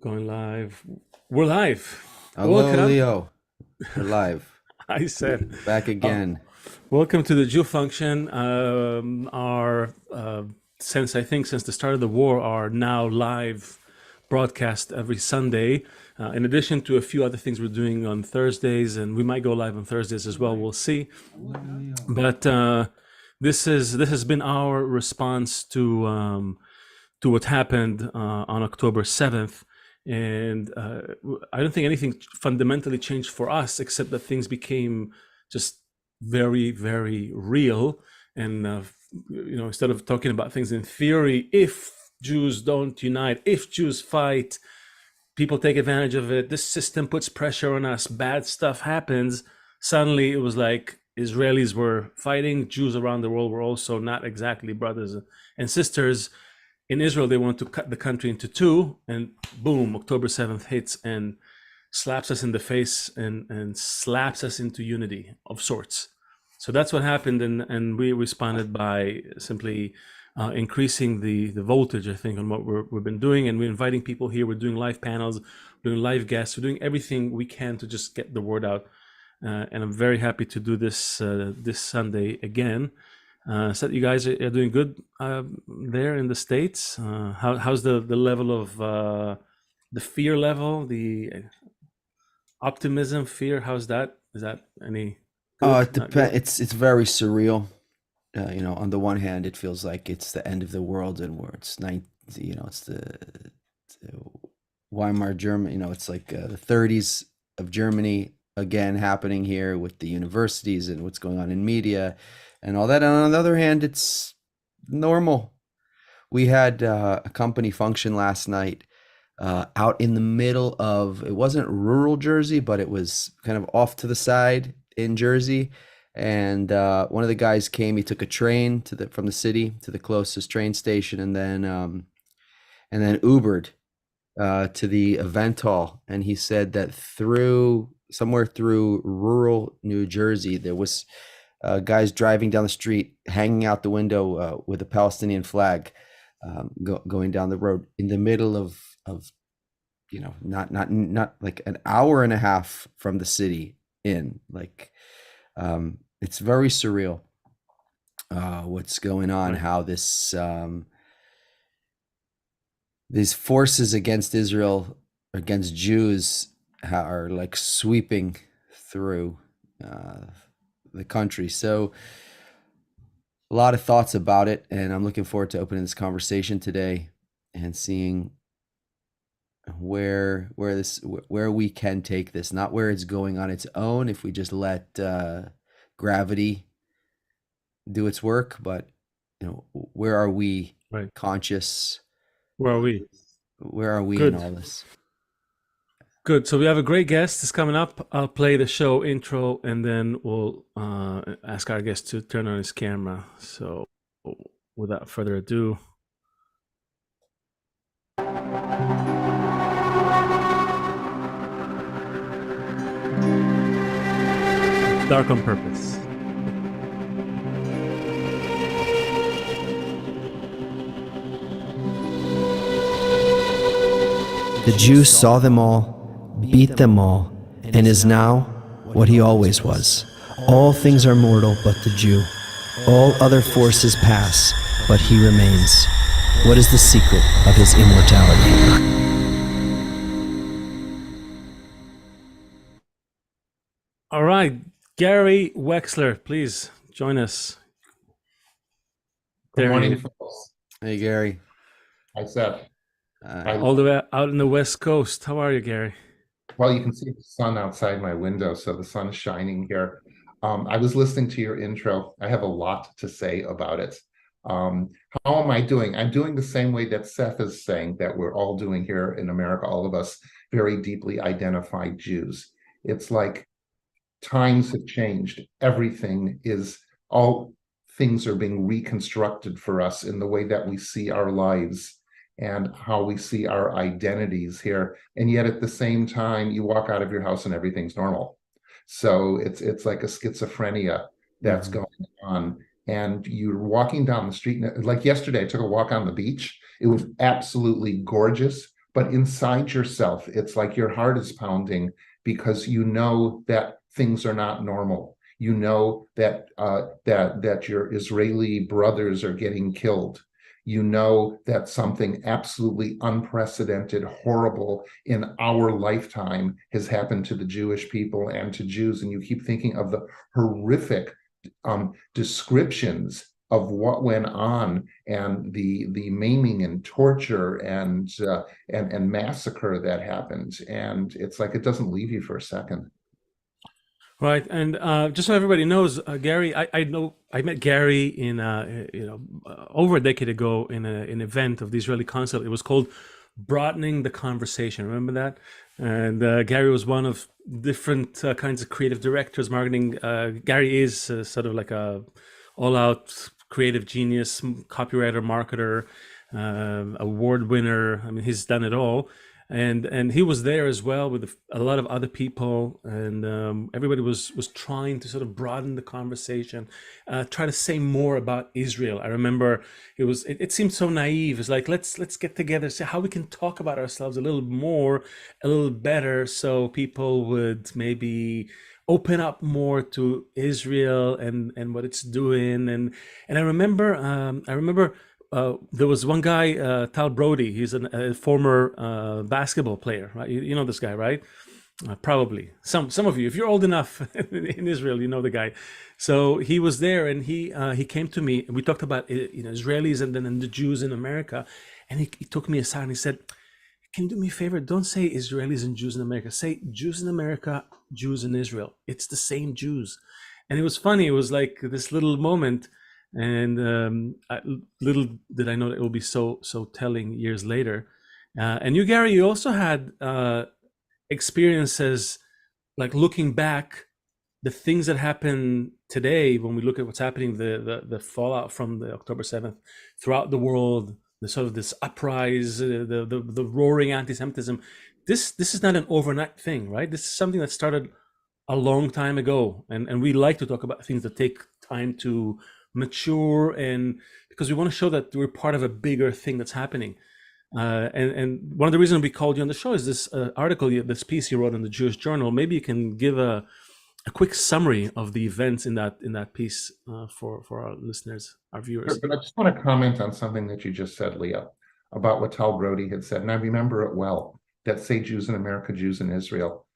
Going live. We're live. Hello, Welcome. Leo. We're live. I said, Back uh, again. welcome to the Jewfunction. Our since I think since the start of the war, our now live broadcast every Sunday. In addition to a few other things we're doing on Thursdays, and we might go live on Thursdays as well. We'll see. But this has been our response to what happened on October 7th. And I don't think anything fundamentally changed for us, except that things became just very, very real. And instead of talking about things in theory, if Jews don't unite, if Jews fight, people take advantage of it. This system puts pressure on us. Bad stuff happens. Suddenly, it was like Israelis were fighting. Jews around the world were also not exactly brothers and sisters. In Israel, they want to cut the country into two, and boom, October 7th hits and slaps us in the face and slaps us into unity of sorts. So that's what happened, and we responded by simply increasing the voltage, I think, on what we've been doing, and we're inviting people here. We're doing live panels, we're doing live guests, we're doing everything we can to just get the word out. And I'm very happy to do this this Sunday again. So you guys are doing good there in the States. How's the level of the fear level, the optimism, fear? How's that? Is that any good? It Not good? depends. It's very surreal. On the one hand, it feels like it's the end of the world, and where it's the Weimar German. It's like the 30s of Germany again happening here with the universities and what's going on in media and all that. And on the other hand, it's normal. We had a company function last night out in the middle of, it wasn't rural Jersey, but it was kind of off to the side in Jersey. And one of the guys came. He took a train from the city to the closest train station, and then Ubered to the event hall. And he said that somewhere through rural New Jersey, there was guys driving down the street, hanging out the window with a Palestinian flag, going down the road in the middle of not like an hour and a half from the city in, like, it's very surreal what's going on, Right. how these forces against Israel, against Jews, are like sweeping through the country. So a lot of thoughts about it, and I'm looking forward to opening this conversation today and seeing where we can take this, not where it's going on its own if we just let gravity do its work, but where are we Right. conscious? Where are we? Where are we in Good. all this? Good. So we have a great guest that's coming up. I'll play the show intro, and then we'll ask our guest to turn on his camera. So without further ado. Dark on purpose. The Jew saw them all, beat them all, and is now what he always was. All things are mortal but the Jew. All other forces pass, but he remains. What is the secret of his immortality? All right, Gary Wexler, please join us. Good There he morning, is. folks. Hey, Gary. Hi, Seth. All the way out in the West Coast. How are you, Gary? Well, you can see the sun outside my window, so the sun's shining here. I was listening to your intro. I have a lot to say about it. How am I doing? I'm doing the same way that Seth is saying that we're all doing here in America, all of us very deeply identified Jews. It's like times have changed. All things are being reconstructed for us in the way that we see our lives and how we see our identities here. And yet at the same time, you walk out of your house and everything's normal. So it's like a schizophrenia that's Mhm. going on. And you're walking down the street, like yesterday, I took a walk on the beach. It was absolutely gorgeous, but inside yourself, it's like your heart is pounding because you know that things are not normal. You know that that your Israeli brothers are getting killed. You know that something absolutely unprecedented, horrible in our lifetime has happened to the Jewish people and to Jews. And you keep thinking of the horrific descriptions of what went on and the maiming and torture and massacre that happened. And it's like it doesn't leave you for a second. Right, and just so everybody knows, Gary, I know I met Gary in over a decade ago in an event of the Israeli consulate. It was called Broadening the Conversation. Remember that? And Gary was one of different kinds of creative directors, marketing. Gary is sort of like a all-out creative genius, copywriter, marketer, award winner. I mean, he's done it all. And he was there as well with a lot of other people, and everybody was trying to sort of broaden the conversation, try to say more about Israel. I remember it seemed so naive. It's like let's get together, see how we can talk about ourselves a little more, a little better, so people would maybe open up more to Israel and what it's doing. And I remember. There was one guy, Tal Brody. He's a former basketball player, right? You know this guy, right? Probably some of you, if you're old enough in Israel, you know the guy. So he was there, and he came to me, and we talked about Israelis and then the Jews in America, and he took me aside and he said, "Can you do me a favor? Don't say Israelis and Jews in America. Say Jews in America, Jews in Israel. It's the same Jews." And it was funny. It was like this little moment. And little did I know that it will be so telling years later. And you, Gary, you also had experiences like looking back, the things that happen today when we look at what's happening, the fallout from the October 7th throughout the world, the sort of this uprise, the roaring anti-Semitism. This is not an overnight thing, right? This is something that started a long time ago, and we like to talk about things that take time to mature, and because we want to show that we're part of a bigger thing that's happening. And one of the reasons we called you on the show is this article, this piece you wrote in the Jewish Journal. Maybe you can give a quick summary of the events in that piece for our listeners, our viewers. Sure, but I just want to comment on something that you just said, Leah, about what Tal Brody had said, and I remember it well, that say Jews in America, Jews in Israel.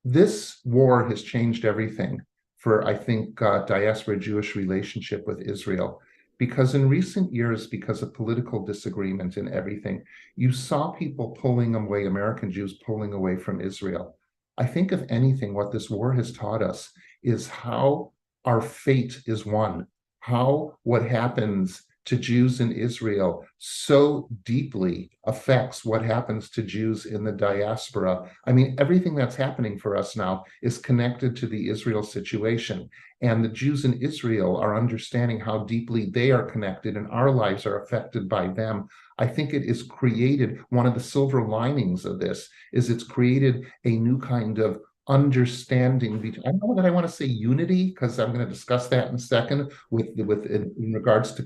This war has changed everything for, I think, Diaspora Jewish relationship with Israel. Because in recent years, because of political disagreement and everything, you saw people pulling away, American Jews pulling away from Israel. I think, if anything, what this war has taught us is how our fate is won, how what happens to Jews in Israel so deeply affects what happens to Jews in the diaspora. I mean, everything that's happening for us now is connected to the Israel situation. And the Jews in Israel are understanding how deeply they are connected and our lives are affected by them. I think it is created, one of the silver linings of this is it's created a new kind of understanding. I don't know that I want to say unity, because I'm going to discuss that in a second with in regards to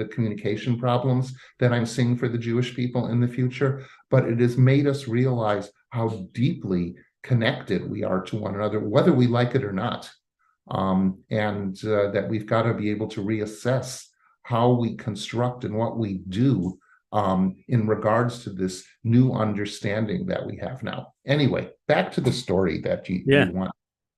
the communication problems that I'm seeing for the Jewish people in the future. But it has made us realize how deeply connected we are to one another, whether we like it or not, and that we've got to be able to reassess how we construct and what we do in regards to this new understanding that we have now. Anyway, back to the story that you want.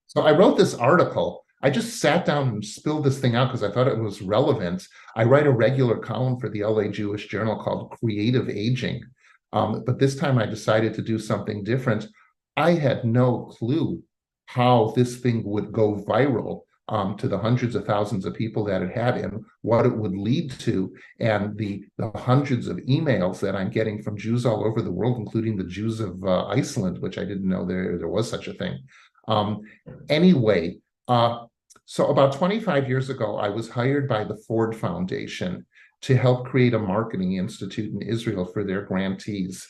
So I wrote this article. I just sat down and spilled this thing out because I thought it was relevant. I write a regular column for the LA Jewish Journal called Creative Aging. But this time I decided to do something different. I had no clue how this thing would go viral to the hundreds of thousands of people that it had, and what it would lead to, and the hundreds of emails that I'm getting from Jews all over the world, including the Jews of Iceland, which I didn't know there was such a thing. Anyway, so about 25 years ago, I was hired by the Ford Foundation to help create a marketing institute in Israel for their grantees.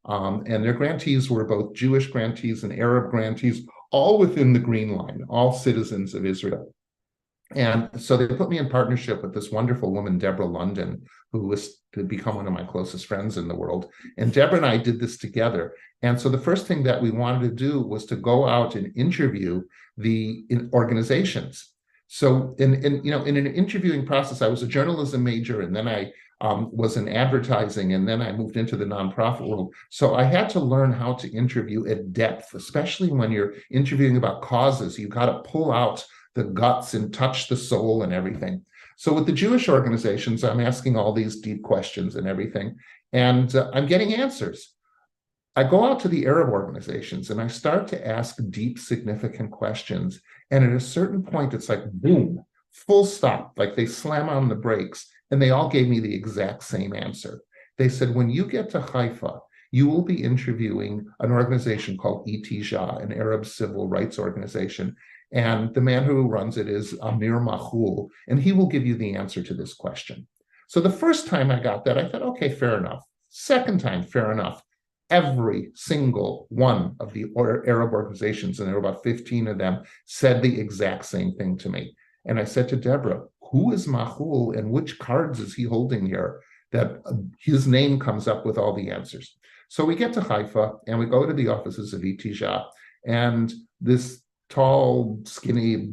And their grantees were both Jewish grantees and Arab grantees, all within the Green Line, all citizens of Israel. And so they put me in partnership with this wonderful woman, Deborah London, who was to become one of my closest friends in the world. And Deborah and I did this together. And so the first thing that we wanted to do was to go out and interview the organizations. So in an interviewing process, I was a journalism major, and then I was in advertising, and then I moved into the nonprofit world. So I had to learn how to interview at depth, especially when you're interviewing about causes. You got to pull out the guts and touch the soul and everything. So with the Jewish organizations, I'm asking all these deep questions and everything, and I'm getting answers. I go out to the Arab organizations and I start to ask deep, significant questions. And at a certain point, it's like, boom, full stop, like they slam on the brakes. And they all gave me the exact same answer. They said, when you get to Haifa, you will be interviewing an organization called TJF, an Arab civil rights organization. And the man who runs it is Amir Mahfouz, and he will give you the answer to this question. So the first time I got that, I thought, okay, fair enough. Second time, fair enough. Every single one of the Arab organizations, and there were about 15 of them, said the exact same thing to me. And I said to Deborah, who is Mahfouz and which cards is he holding here that his name comes up with all the answers? So we get to Haifa and we go to the offices of TJF, and this tall, skinny,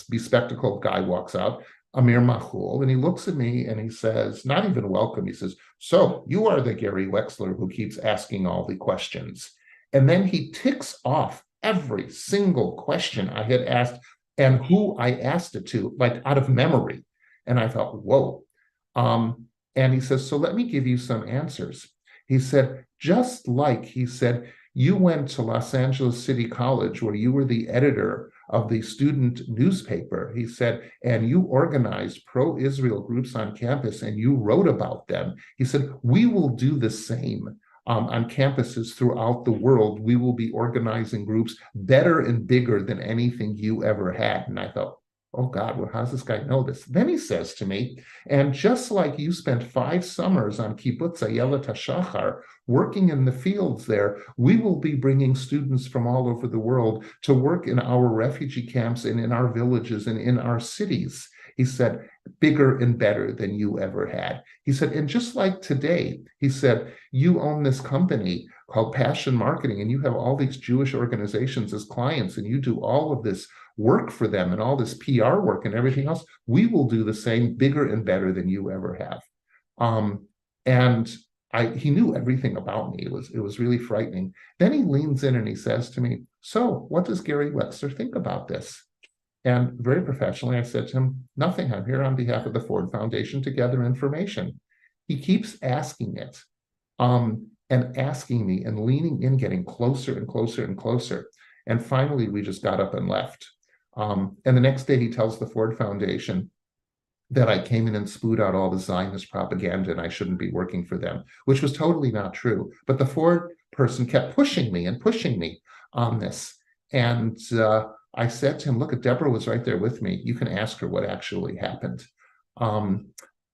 bespectacled guy walks out, Amir Mahfouz, and he looks at me and he says, not even welcome, he says, so you are the Gary Wexler who keeps asking all the questions. And then he ticks off every single question I had asked and who I asked it to, like out of memory. And I thought, whoa. And he says, so let me give you some answers. He said, just like, he said, you went to Los Angeles City College where you were the editor of the student newspaper, he said, and you organized pro-Israel groups on campus and you wrote about them. He said, we will do the same on campuses throughout the world. We will be organizing groups better and bigger than anything you ever had. And I thought, oh God, well, how does this guy know this? Then he says to me, and just like you spent 5 summers on Kibbutz Ayelet HaShachar, working in the fields there, we will be bringing students from all over the world to work in our refugee camps and in our villages and in our cities. He said, bigger and better than you ever had. He said, and just like today, he said, you own this company called Passion Marketing, and you have all these Jewish organizations as clients, and you do all of this work for them and all this PR work and everything else. We will do the same, bigger and better than you ever have. He knew everything about me. It was really frightening. Then he leans in and he says to me, so what does Gary Wexler think about this? And very professionally, I said to him, nothing. I'm here on behalf of the Ford Foundation to gather information. He keeps asking it and asking me and leaning in, getting closer and closer and closer. And finally, we just got up and left. And the next day, he tells the Ford Foundation that I came in and spewed out all the Zionist propaganda and I shouldn't be working for them, which was totally not true. But the Ford person kept pushing me on this. And I said to him, look, Deborah was right there with me. You can ask her what actually happened.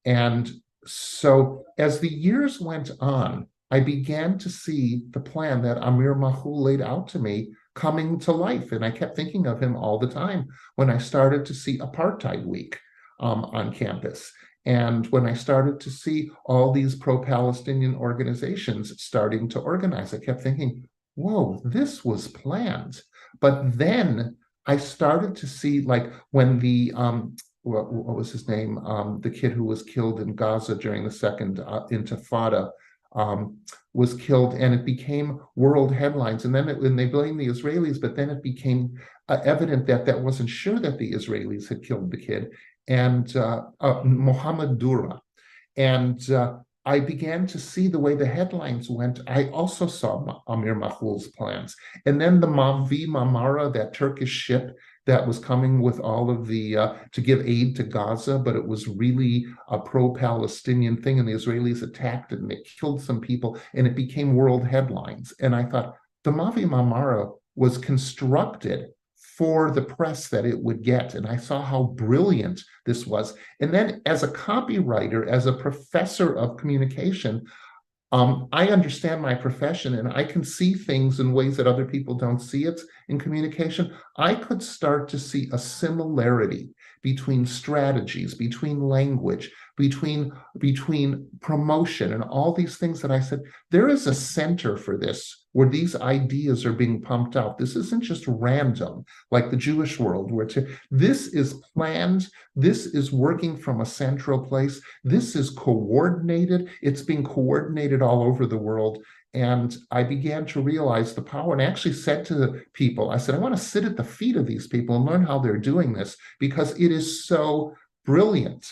And so as the years went on, I began to see the plan that Amir Mahfouz laid out to me coming to life. And I kept thinking of him all the time when I started to see Apartheid Week on campus. And when I started to see all these pro-Palestinian organizations starting to organize, I kept thinking, whoa, this was planned. But then I started to see, like, when the, what was his name? The kid who was killed in Gaza during the second Intifada was killed, and it became world headlines. And then and they blamed the Israelis, but then it became evident that that wasn't sure that the Israelis had killed the kid, and Mohammed Dura. And I began to see the way the headlines went. I also saw Amir Mahfouz's plans. And then the Mavi Marmara, that Turkish ship that was coming with all of the, to give aid to Gaza, but it was really a pro-Palestinian thing, and the Israelis attacked it and it killed some people, and it became world headlines. And I thought, the Mavi Marmara was constructed for the press that it would get. And I saw how brilliant this was. And then as a copywriter, as a professor of communication, I understand my profession and I can see things in ways that other people don't see it in communication. I could start to see a similarity between strategies, between language, between promotion, and all these things that I said, there is a center for this where these ideas are being pumped out. This isn't just random, like the Jewish world, this is planned, this is working from a central place, this is coordinated, it's being coordinated all over the world. And I began to realize the power, and I actually said to the people, I said, I want to sit at the feet of these people and learn how they're doing this, because it is so brilliant.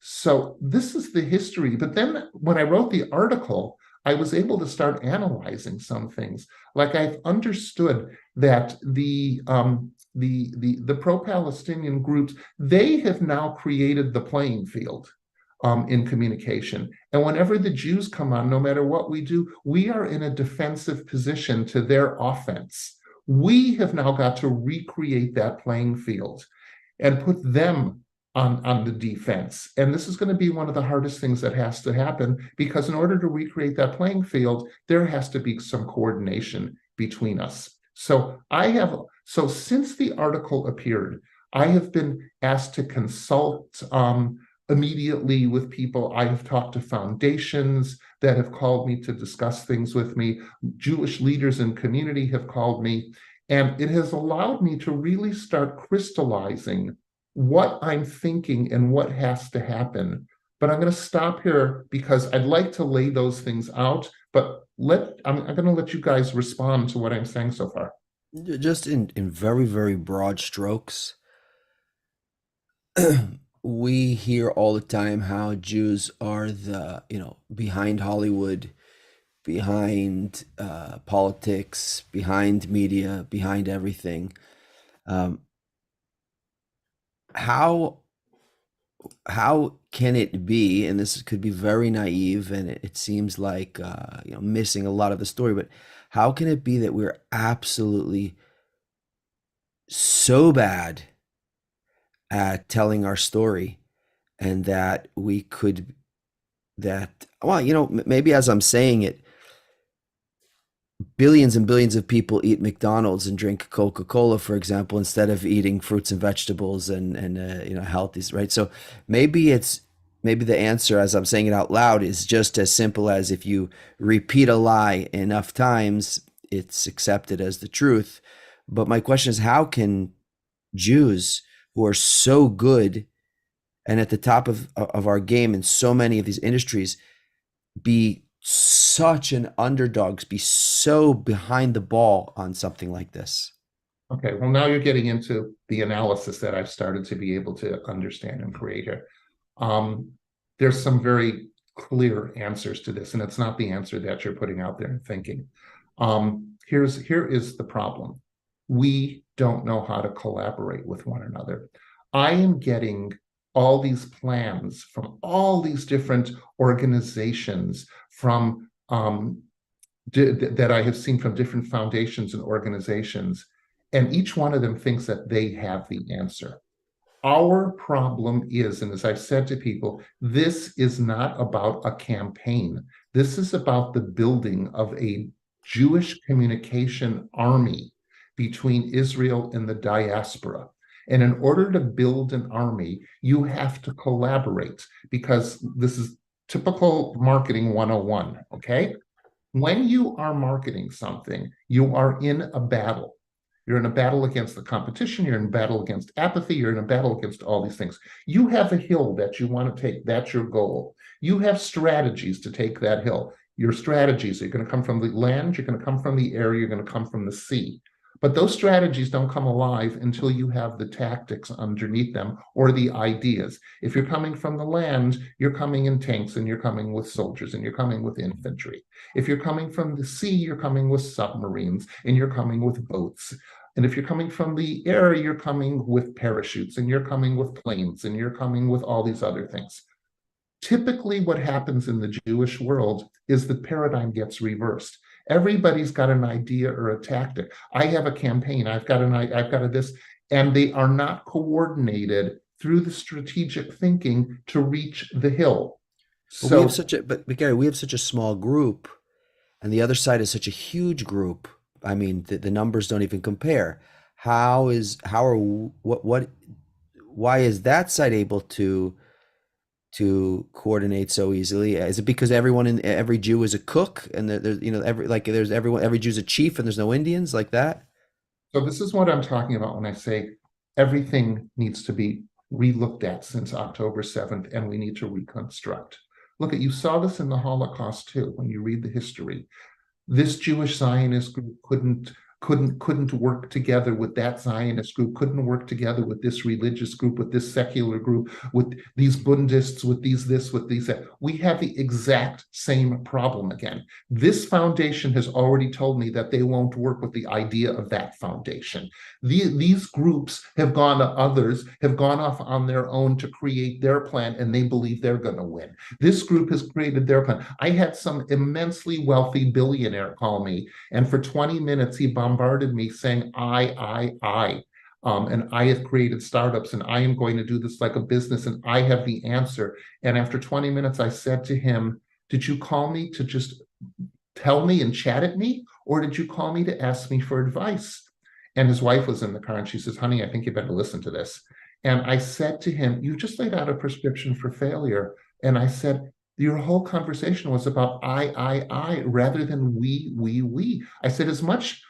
So this is the history. But then when I wrote the article, I was able to start analyzing some things. Like, I've understood that the pro-Palestinian groups, they have now created the playing field in communication. And whenever the Jews come on, no matter what we do, we are in a defensive position to their offense. We have now got to recreate that playing field and put them on the defense. And this is going to be one of the hardest things that has to happen, because in order to recreate that playing field, there has to be some coordination between us. So since the article appeared, I have been asked to consult immediately with people. I have talked to foundations that have called me to discuss things with me. Jewish leaders in community have called me, and it has allowed me to really start crystallizing what I'm thinking and what has to happen. But I'm going to stop here because I'd like to lay those things out, but I'm going to let you guys respond to what I'm saying so far. Just in very, very broad strokes, we hear all the time how Jews are behind Hollywood, behind politics, behind media, behind everything. How can it be, and this could be very naive, and it seems like missing a lot of the story, but how can it be that we're absolutely so bad at telling our story, and that maybe as I'm saying it, billions and billions of people eat McDonald's and drink Coca-Cola, for example, instead of eating fruits and vegetables and healthy, right? So maybe the answer, as I'm saying it out loud, is just as simple as, if you repeat a lie enough times, it's accepted as the truth. But my question is, how can Jews, who are so good and at the top of our game in so many of these industries, be such an underdogs, be so behind the ball on something like this? Okay, well, now you're getting into the analysis that I've started to be able to understand and create here. There's some very clear answers to this, and it's not the answer that you're putting out there and thinking. Here is the problem. We don't know how to collaborate with one another. I am getting all these plans from all these different organizations that I have seen from different foundations and organizations, and each one of them thinks that they have the answer. Our problem is, and as I've said to people, this is not about a campaign. This is about the building of a Jewish communication army between Israel and the diaspora. And in order to build an army, you have to collaborate, because this is typical marketing 101, okay? When you are marketing something, you are in a battle. You're in a battle against the competition, you're in a battle against apathy, you're in a battle against all these things. You have a hill that you want to take, that's your goal. You have strategies to take that hill. Your strategies are going to come from the land, you're going to come from the air, you're going to come from the sea. But those strategies don't come alive until you have the tactics underneath them, or the ideas. If you're coming from the land, you're coming in tanks, and you're coming with soldiers, and you're coming with infantry. If you're coming from the sea, you're coming with submarines, and you're coming with boats. And if you're coming from the air, you're coming with parachutes, and you're coming with planes, and you're coming with all these other things. Typically, what happens in the Jewish world is the paradigm gets reversed. Everybody's got an idea or a tactic. I have a campaign. I've got this, and they are not coordinated through the strategic thinking to reach the hill. But we have Gary, we have such a small group, and the other side is such a huge group. I mean, the numbers don't even compare. why is that side able to coordinate so easily? Is it because every Jew is a cook, and there's every Jew's a chief, and there's no Indians like that? So this is what I'm talking about when I say everything needs to be relooked at since October 7th, and we need to reconstruct. Look, you saw this in the Holocaust too, when you read the history. This Jewish Zionist group couldn't work together with that Zionist group, couldn't work together with this religious group, with this secular group, with these Bundists, with these this, with these that. We have the exact same problem again. This foundation has already told me that they won't work with the idea of that foundation. These groups have gone to others, have gone off on their own to create their plan, and they believe they're going to win. This group has created their plan. I had some immensely wealthy billionaire call me, and for 20 minutes he bombarded me saying, and I have created startups, and I am going to do this like a business, and I have the answer. And after 20 minutes, I said to him, did you call me to just tell me and chat at me, or did you call me to ask me for advice? And his wife was in the car, and she says, honey, I think you better listen to this. And I said to him, you just laid out a prescription for failure. And I said, your whole conversation was about I, rather than we. I said, as much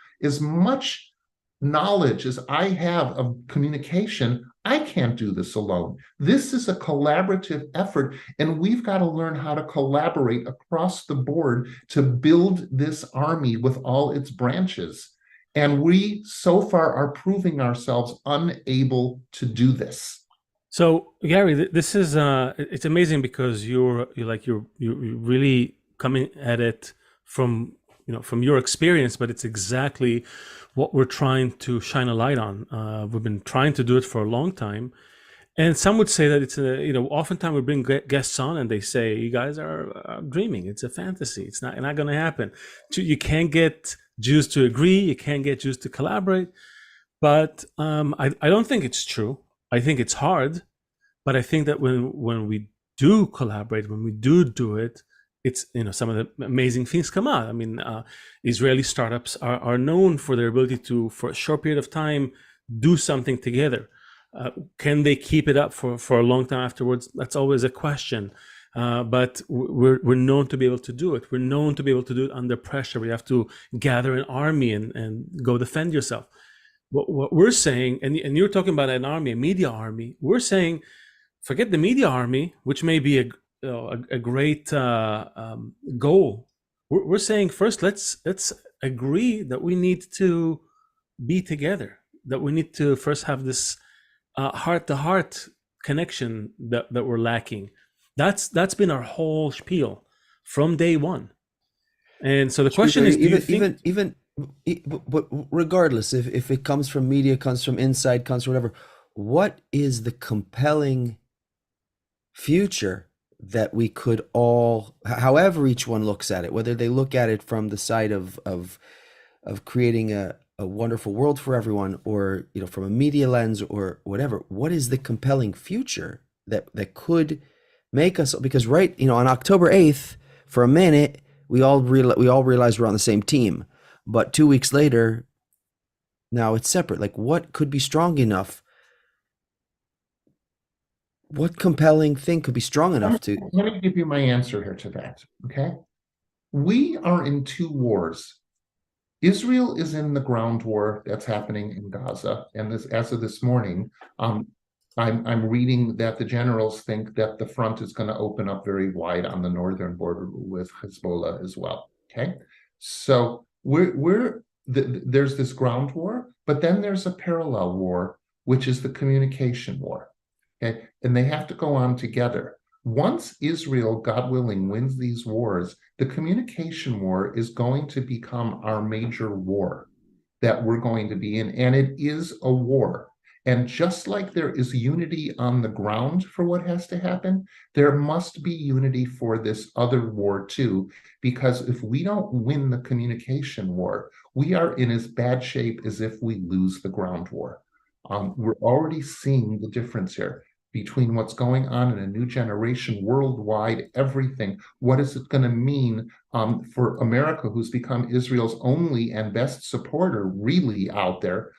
knowledge as I have of communication, I can't do this alone. This is a collaborative effort, and we've got to learn how to collaborate across the board to build this army with all its branches. And we so far are proving ourselves unable to do this. So Gary, this is it's amazing because you're really coming at it from your experience, but it's exactly what we're trying to shine a light on. We've been trying to do it for a long time, and some would say that it's oftentimes we bring guests on and they say, you guys are dreaming, it's a fantasy, it's not going to happen. You can't get Jews to agree, you can't get Jews to collaborate. But I don't think it's true. I think it's hard, but I think that when we do collaborate, when we do it, it's some of the amazing things come out. I mean, Israeli startups are known for their ability to, for a short period of time, do something together. Can they keep it up for a long time afterwards? That's always a question. But we're known to be able to do it. We're known to be able to do it under pressure. We have to gather an army and go defend yourself. What we're saying, and you're talking about an army, a media army, we're saying, forget the media army, which may be a great goal. We're saying first, let's agree that we need to be together, that we need to first have this heart-to-heart connection that we're lacking. That's been our whole spiel from day one. And so the question is, but regardless, if it comes from media, comes from inside, comes from whatever, what is the compelling future that we could all, however each one looks at it, whether they look at it from the side of creating a wonderful world for everyone, or from a media lens or whatever, what is the compelling future that could make us, because on October 8th, for a minute, we all realized we're on the same team, but 2 weeks later, now it's separate. Like, what could be strong enough? What compelling thing could be strong enough to? Let me give you my answer here to that, okay? We are in two wars. Israel is in the ground war that's happening in Gaza, and as of this morning, I'm reading that the generals think that the front is going to open up very wide on the northern border with Hezbollah as well. Okay, so there's this ground war, but then there's a parallel war, which is the communication war. Okay, and they have to go on together. Once Israel, God willing, wins these wars, the communication war is going to become our major war that we're going to be in, and it is a war. And just like there is unity on the ground for what has to happen, there must be unity for this other war too, because if we don't win the communication war, we are in as bad shape as if we lose the ground war. We're already seeing the difference here between what's going on in a new generation worldwide, everything. What is it going to mean for America, who's become Israel's only and best supporter really out there?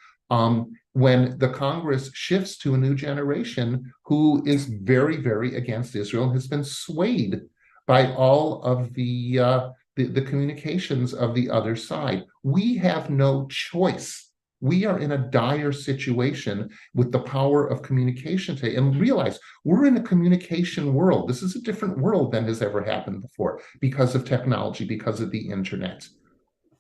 when the Congress shifts to a new generation who is very, very against Israel and has been swayed by all of the communications of the other side. We have no choice. We are in a dire situation with the power of communication today. And realize we're in a communication world. This is a different world than has ever happened before because of technology, because of the internet.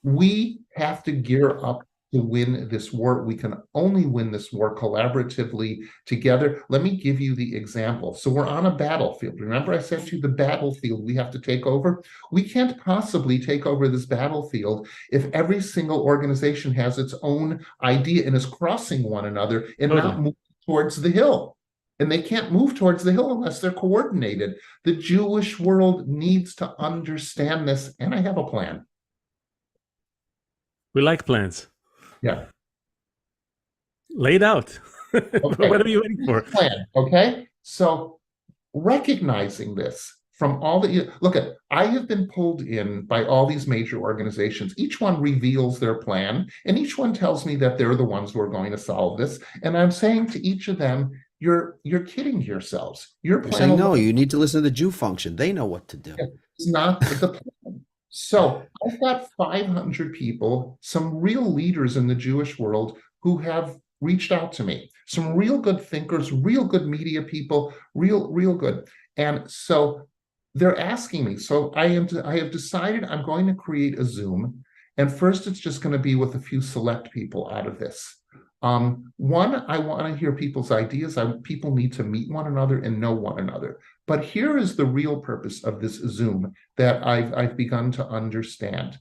We have to gear up to win this war. We can only win this war collaboratively together. Let me give you the example. So we're on a battlefield. Remember I said to you the battlefield we have to take over? We can't possibly take over this battlefield if every single organization has its own idea and is crossing one another and not moving towards the hill. And they can't move towards the hill unless they're coordinated. The Jewish world needs to understand this, and I have a plan. We like plans. Yeah. Laid out. Okay. What are you waiting for? Plan. Okay. So recognizing this from all the look at, I have been pulled in by all these major organizations. Each one reveals their plan, and each one tells me that they're the ones who are going to solve this. And I'm saying to each of them, you're kidding yourselves. Your plan. You're saying, no, you need to listen to the Thejewfunction. They know what to do. It's not the plan. So I've got 500 people, some real leaders in the Jewish world who have reached out to me, some real good thinkers, real good media people, real good. And so they're asking me, so I have decided I'm going to create a Zoom. And first, it's just going to be with a few select people out of this. One, I want to hear people's ideas. People need to meet one another and know one another. But here is the real purpose of this Zoom that I've begun to understand.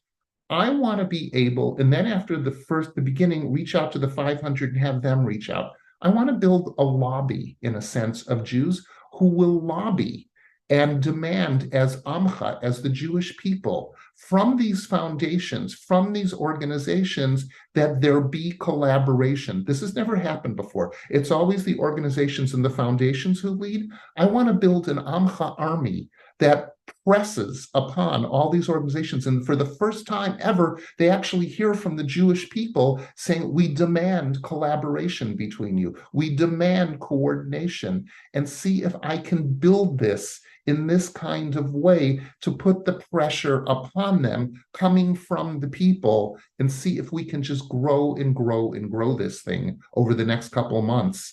I want to be able, and then after the beginning, reach out to the 500 and have them reach out. I want to build a lobby, in a sense, of Jews who will lobby and demand as Amcha, as the Jewish people, from these foundations, from these organizations, that there be collaboration. This has never happened before. It's always the organizations and the foundations who lead. I want to build an Amcha army that presses upon all these organizations. And for the first time ever, they actually hear from the Jewish people saying, we demand collaboration between you. We demand coordination, and see if I can build this in this kind of way to put the pressure upon them coming from the people, and see if we can just grow and grow and grow this thing over the next couple of months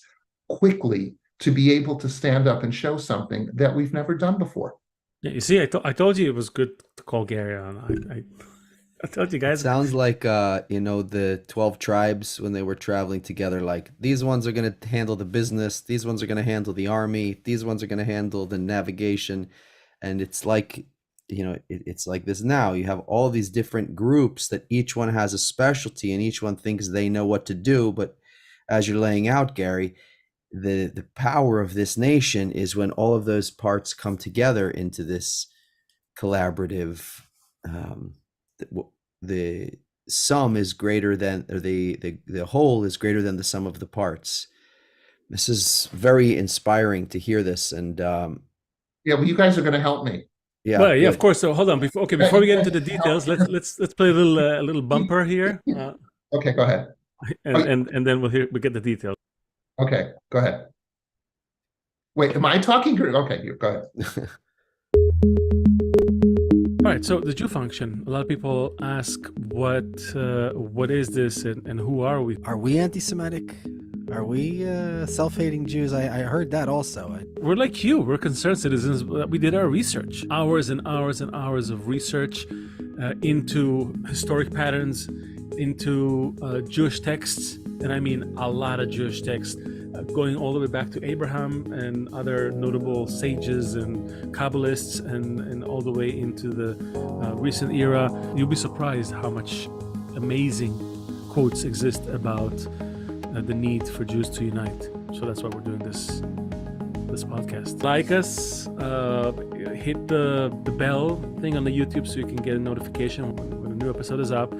quickly to be able to stand up and show something that we've never done before. Yeah, you see, I told you it was good to call Gary on. I told you guys. It sounds like the 12 tribes when they were traveling together, like these ones are going to handle the business, these ones are going to handle the army, these ones are going to handle the navigation. And it's like, it's like this now. You have all these different groups that each one has a specialty and each one thinks they know what to do. But as you're laying out, Gary, the power of this nation is when all of those parts come together into this collaborative, the sum is greater than, or the whole is greater than the sum of the parts. This is very inspiring to hear this. And yeah, well, you guys are going to help me. Yeah, well, yeah, of course. So hold on, before we get into the details, let's play a little bumper here. Okay, go ahead. And then we'll get the details. Okay, go ahead. Wait, am I talking? Okay, go ahead. All right, so the Thejewfunction. A lot of people ask, what is this, and who are we? Are we anti-Semitic? Are we self-hating Jews? I heard that also. We're like you. We're concerned citizens. We did our research, hours and hours and hours of research into historic patterns, into Jewish texts, and I mean a lot of Jewish texts, going all the way back to Abraham and other notable sages and Kabbalists, and all the way into the recent era. You'll be surprised how much amazing quotes exist about the need for Jews to unite. So that's why we're doing this podcast. Like us, hit the bell thing on the YouTube so you can get a notification when a new episode is up.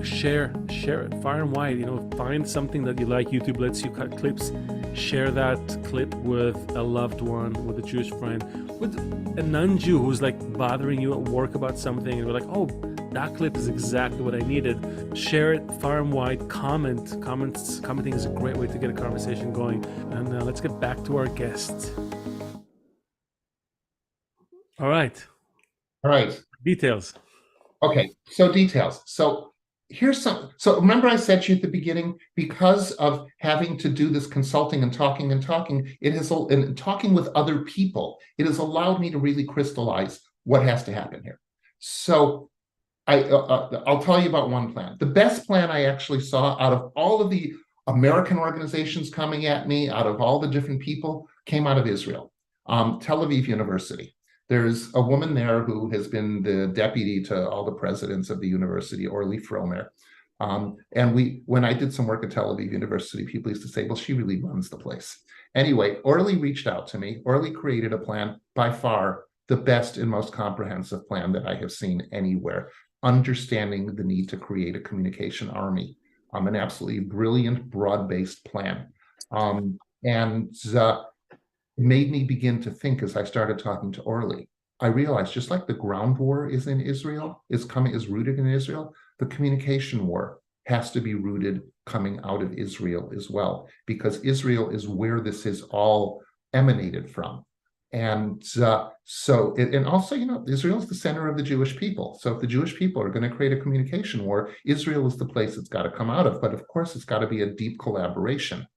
Share it far and wide. Find something that you like. YouTube lets you cut clips. Share that clip with a loved one, with a Jewish friend, with a non-Jew who's like bothering you at work about something, and we're like, oh, that clip is exactly what I needed. Share it far and wide. Commenting is a great way to get a conversation going. And let's get back to our guest. All right. All right. Details. Okay, so details. So here's some. So remember I said to you at the beginning, because of having to do this consulting and talking, it has, and talking with other people, it has allowed me to really crystallize what has to happen here. So I'll tell you about one plan. The best plan I actually saw out of all of the American organizations coming at me, out of all the different people, came out of Israel, Tel Aviv University. There's a woman there who has been the deputy to all the presidents of the university, Orly Fromer. And when I did some work at Tel Aviv University, people used to say, well, she really runs the place. Anyway, Orly reached out to me. Orly created a plan, by far the best and most comprehensive plan that I have seen anywhere, understanding the need to create a communication army. An absolutely brilliant, broad-based plan. It made me begin to think as I started talking to Orly. I realized just like the ground war is in Israel, is rooted in Israel, the communication war has to be rooted coming out of Israel as well, because Israel is where this is all emanated from. And and also, Israel is the center of the Jewish people. So if the Jewish people are going to create a communication war, Israel is the place it's got to come out of. But of course, it's got to be a deep collaboration.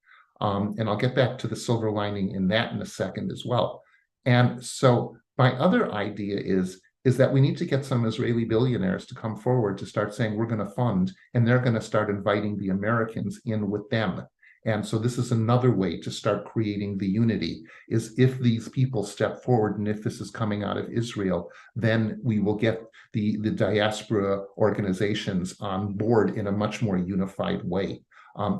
And I'll get back to the silver lining in that in a second as well. And so my other idea is that we need to get some Israeli billionaires to come forward to start saying we're going to fund, and they're going to start inviting the Americans in with them. And so this is another way to start creating the unity, is if these people step forward, and if this is coming out of Israel, then we will get the diaspora organizations on board in a much more unified way.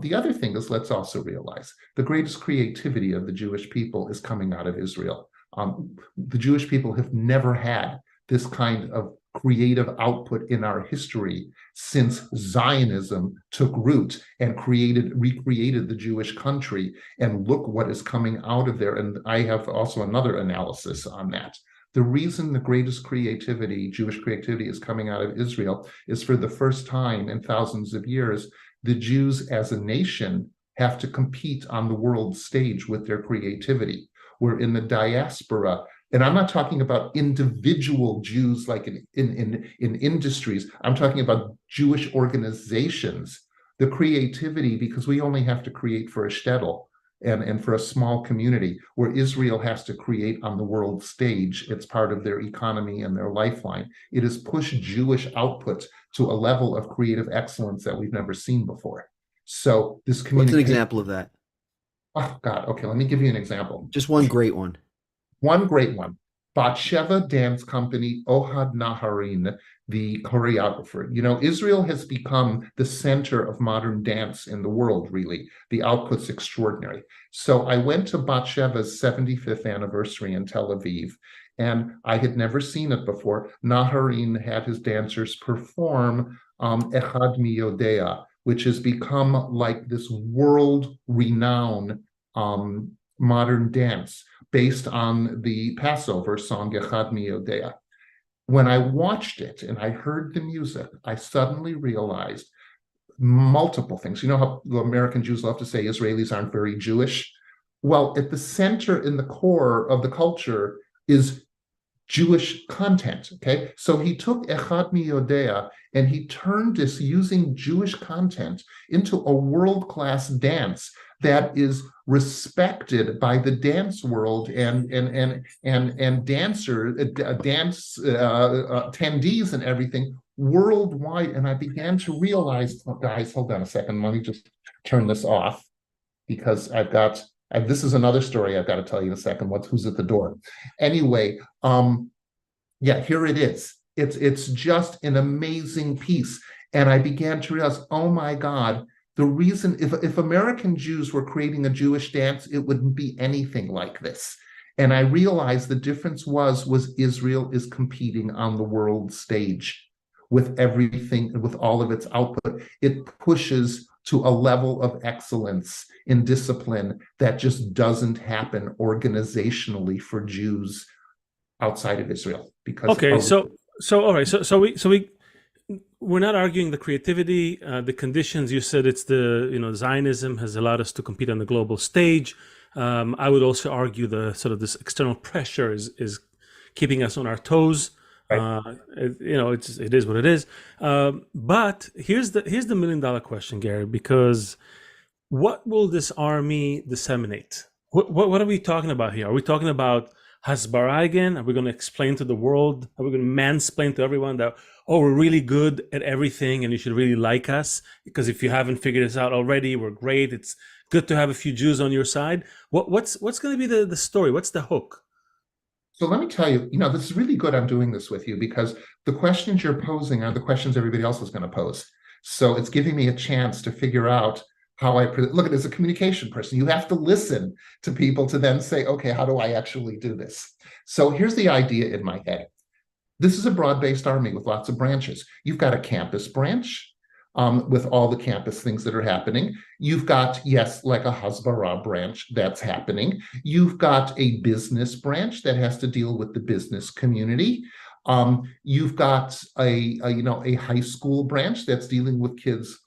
The other thing is, let's also realize the greatest creativity of the Jewish people is coming out of Israel. The Jewish people have never had this kind of creative output in our history since Zionism took root and recreated the Jewish country. And look what is coming out of there. And I have also another analysis on that. The reason the greatest creativity, Jewish creativity, is coming out of Israel is for the first time in thousands of years, the Jews as a nation have to compete on the world stage with their creativity. We're in the diaspora, and I'm not talking about individual Jews like in industries. I'm talking about Jewish organizations. The creativity, because we only have to create for a shtetl and for a small community, where Israel has to create on the world stage. It's part of their economy and their lifeline. It has pushed Jewish output to a level of creative excellence that we've never seen before. So this community. What's an example of that? Oh God, okay, let me give you an example. Just one great one. One great one. Batsheva Dance Company, Ohad Naharin, the choreographer. Israel has become the center of modern dance in the world, really. The output's extraordinary. So I went to Batsheva's 75th anniversary in Tel Aviv, and I had never seen it before. Naharin had his dancers perform Echad Mi Yodea, which has become like this world-renowned modern dance based on the Passover song Echad Mi Yodea. When I watched it and I heard the music, I suddenly realized multiple things. You know how the American Jews love to say Israelis aren't very Jewish? Well, at the center, in the core of the culture, is Jewish content, okay? So he took Echad Mi Yodea and he turned this, using Jewish content, into a world-class dance that is respected by the dance world and dance attendees and everything worldwide. And I began to realize, oh, guys, hold on a second, let me just turn this off, because this is another story I've got to tell you in a second. Who's at the door? Anyway, yeah, here it is. It's just an amazing piece. And I began to realize, oh my God, the reason, if American Jews were creating a Jewish dance, it wouldn't be anything like this. And I realized the difference was Israel is competing on the world stage with everything, with all of its output. It pushes to a level of excellence in discipline that just doesn't happen organizationally for Jews outside of Israel. Because okay, so all right, so we we're not arguing the creativity, the conditions. You said it's Zionism has allowed us to compete on the global stage. I would also argue the sort of this external pressure is keeping us on our toes. Right. It is what it is. But here's the $1 million question, Gary, because what will this army disseminate? What are we talking about here? Are we talking about Hasbara again? Are we going to explain to the world? Are we going to mansplain to everyone that, oh, we're really good at everything and you should really like us? Because if you haven't figured this out already, we're great. It's good to have a few Jews on your side. What's going to be the story? What's the hook? So let me tell you, this is really good I'm doing this with you because the questions you're posing are the questions everybody else is going to pose. So it's giving me a chance to figure out how look at it as a communication person. You have to listen to people to then say, okay, how do I actually do this? So here's the idea in my head. This is a broad-based army with lots of branches. You've got a campus branch with all the campus things that are happening. You've got, yes, like a Hasbara branch that's happening. You've got a business branch that has to deal with the business community. You've got a high school branch that's dealing with kids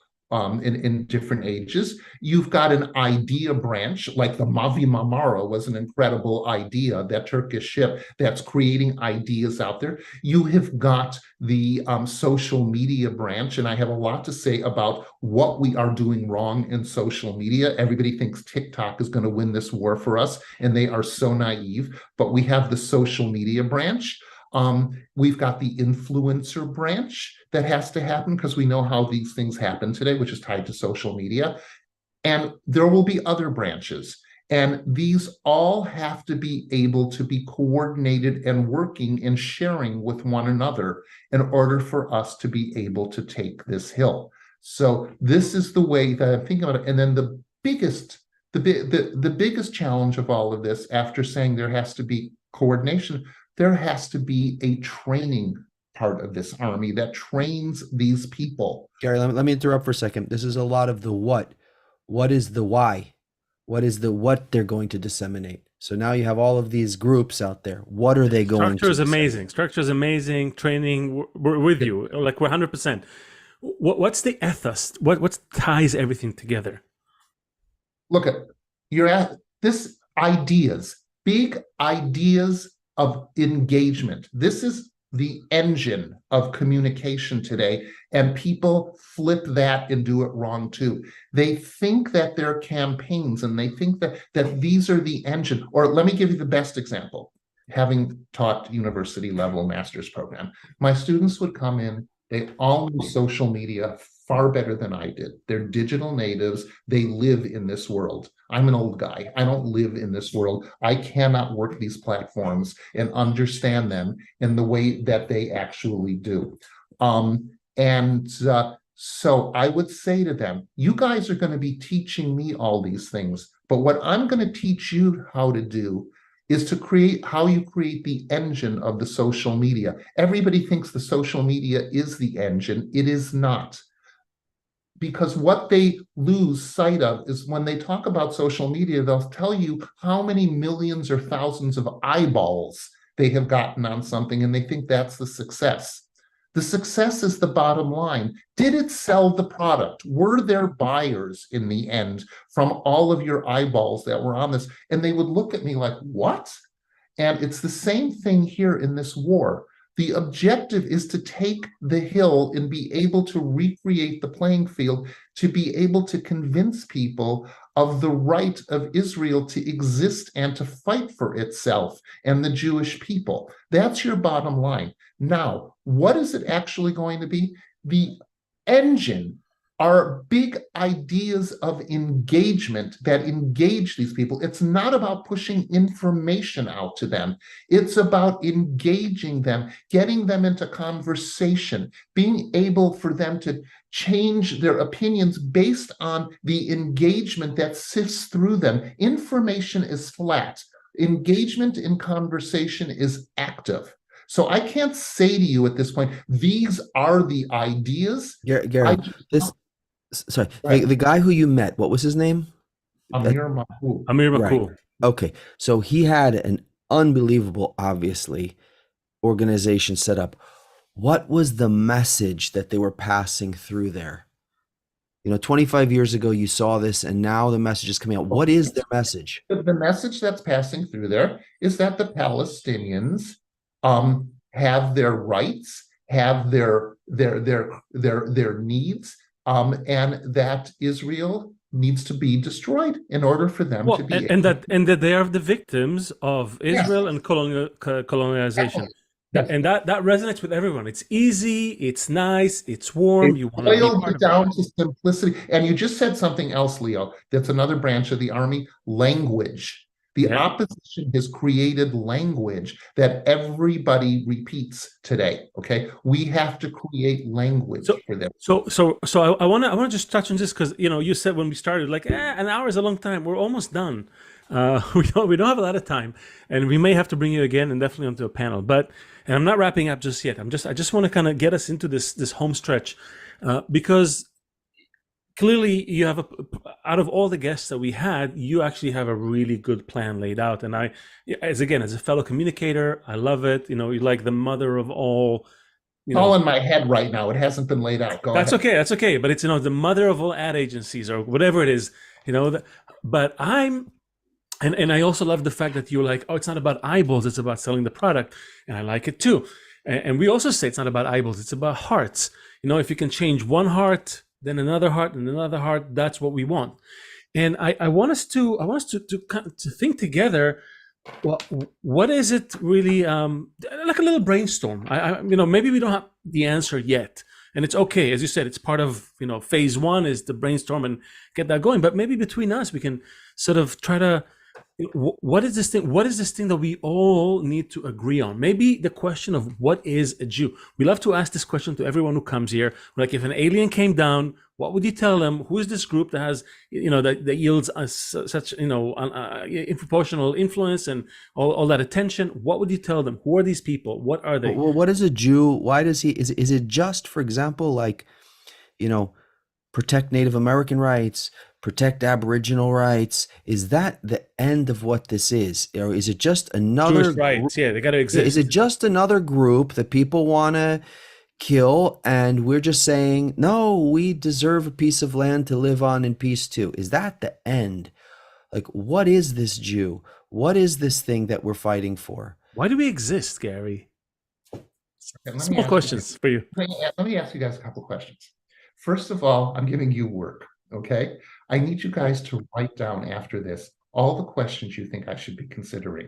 in different ages. You've got an idea branch, like the Mavi Marmara was an incredible idea, that Turkish ship that's creating ideas out there. You have got the social media branch, and I have a lot to say about what we are doing wrong in social media. Everybody thinks TikTok is going to win this war for us, and they are so naive, but we have the social media branch. We've got the influencer branch that has to happen because we know how these things happen today, which is tied to social media. And there will be other branches. And these all have to be able to be coordinated and working and sharing with one another in order for us to be able to take this hill. So this is the way that I'm thinking about it. And then the biggest challenge of all of this, after saying there has to be coordination, there has to be a training part of this army that trains these people. Gary, let me interrupt for a second. This is a lot of the what. What is the why? What is the what they're going to disseminate? So now you have all of these groups out there. What are they going to Structure is amazing. Structure is amazing. Training, we're with you. Like we're 100%. What's the ethos? What ties everything together? Look at, you're at this ideas, big ideas of engagement. This is the engine of communication today, and people flip that and do it wrong too. They think that they're campaigns, and they think that these are the engine. Or let me give you the best example. Having taught university level master's program, my students would come in, they all knew social media far better than I did. They're digital natives. They live in this world. I'm an old guy. I don't live in this world. I cannot work these platforms and understand them in the way that they actually do. So I would say to them, you guys are going to be teaching me all these things, but what I'm going to teach you how to do is to create how you create the engine of the social media. Everybody thinks the social media is the engine. It is not. Because what they lose sight of is when they talk about social media, they'll tell you how many millions or thousands of eyeballs they have gotten on something, and they think that's the success. The success is the bottom line. Did it sell the product? Were there buyers in the end from all of your eyeballs that were on this? And they would look at me like, what? And it's the same thing here in this war. The objective is to take the hill and be able to recreate the playing field, to be able to convince people of the right of Israel to exist and to fight for itself and the Jewish people. That's your bottom line. Now, what is it actually going to be? The engine are big ideas of engagement that engage these people. It's not about pushing information out to them. It's about engaging them, getting them into conversation, being able for them to change their opinions based on the engagement that sifts through them. Information is flat. Engagement in conversation is active. So I can't say to you at this point, these are the ideas. Gary, sorry, right. The guy who you met, what was his name? Amir Mahmoud. Amir Mahmoud. Right. Okay, so he had an unbelievable, obviously, organization set up. What was the message that they were passing through there? 25 years ago, you saw this, and now the message is coming out. What is their message? The message that's passing through there is that the Palestinians have their rights, have their needs, and that Israel needs to be destroyed in order for them Well, to be and that they are the victims of Israel and colonialization. That resonates with everyone. It's easy, it's nice, it's warm. You want to be boiled part of it. down to simplicity. And you just said something else, Leo. That's another branch of the army: language. The opposition has created language that everybody repeats today. Okay, we have to create language for them. So I want to just touch on this because you said when we started like an hour is a long time. We're almost done. We don't have a lot of time, and we may have to bring you again and definitely onto a panel. And I'm not wrapping up just yet. I just want to kind of get us into this home stretch because clearly you have out of all the guests that we had, you actually have a really good plan laid out. And as a fellow communicator, I love it. You're like the mother of all. All in my head right now. It hasn't been laid out. Go ahead. That's okay. But it's the mother of all ad agencies or whatever it is. But and I also love the fact that you're like, oh, it's not about eyeballs, it's about selling the product. And I like it too. And we also say it's not about eyeballs, it's about hearts. If you can change one heart, then another heart and another heart, that's what we want. And I want us to think together, well, what is it really, like a little brainstorm. Maybe we don't have the answer yet. And it's okay, as you said, it's part of, phase one is the brainstorm and get that going. But maybe between us, we can sort of try to, what is this thing? What is this thing that we all need to agree on? Maybe the question of what is a Jew? We love to ask this question to everyone who comes here. Like, if an alien came down, what would you tell them? Who is this group that has, that yields us such, proportional influence and all that attention? What would you tell them? Who are these people? What are they? Well, what is a Jew? Why does he? Is it just, for example, like, protect Native American rights? Protect Aboriginal rights? Is that the end of what this is? Or is it just another Jewish rights? Yeah, they got to exist. Is it just another group that people want to kill and we're just saying, no, we deserve a piece of land to live on in peace too? Is that the end? Like, what is this Jew? What is this thing that we're fighting for? Why do we exist, Gary? Small questions for you. Let me ask you guys a couple questions. First of all, I'm giving you work. Okay, I need you guys to write down after this all the questions you think I should be considering.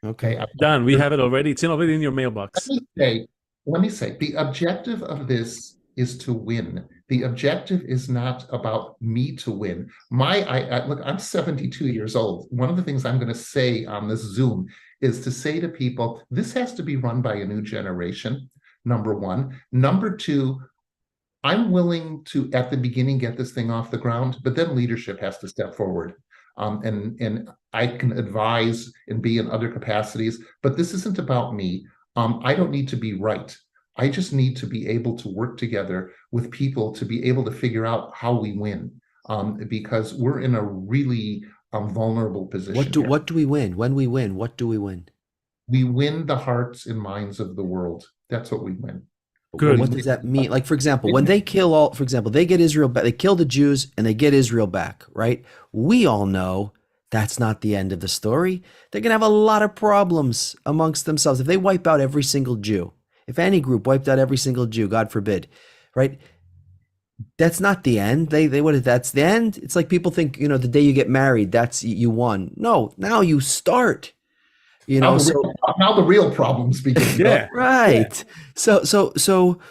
Okay, done. We have it already. It's already in your mailbox. Let me say, the objective of this is to win. The objective is not about me to win. Look, I'm 72 years old. One of the things I'm going to say on this Zoom is to say to people, this has to be run by a new generation, number one. Number two, I'm willing to, at the beginning, get this thing off the ground, but then leadership has to step forward. And I can advise and be in other capacities, but this isn't about me. I don't need to be right. I just need to be able to work together with people to be able to figure out how we win, because we're in a really vulnerable position. What do we win? When we win, what do we win? We win the hearts and minds of the world. That's what we win. Good. What does that mean? Like, for example, when they kill they get Israel back, they kill the Jews and they get Israel back, right? We all know that's not the end of the story. They're going to have a lot of problems amongst themselves. If they wipe out every single Jew, if any group wiped out every single Jew, God forbid, right? That's not the end. That's the end. It's like people think, the day you get married, that's you won. No, now you start. Now the real problems begin. Yeah, right. Yeah. So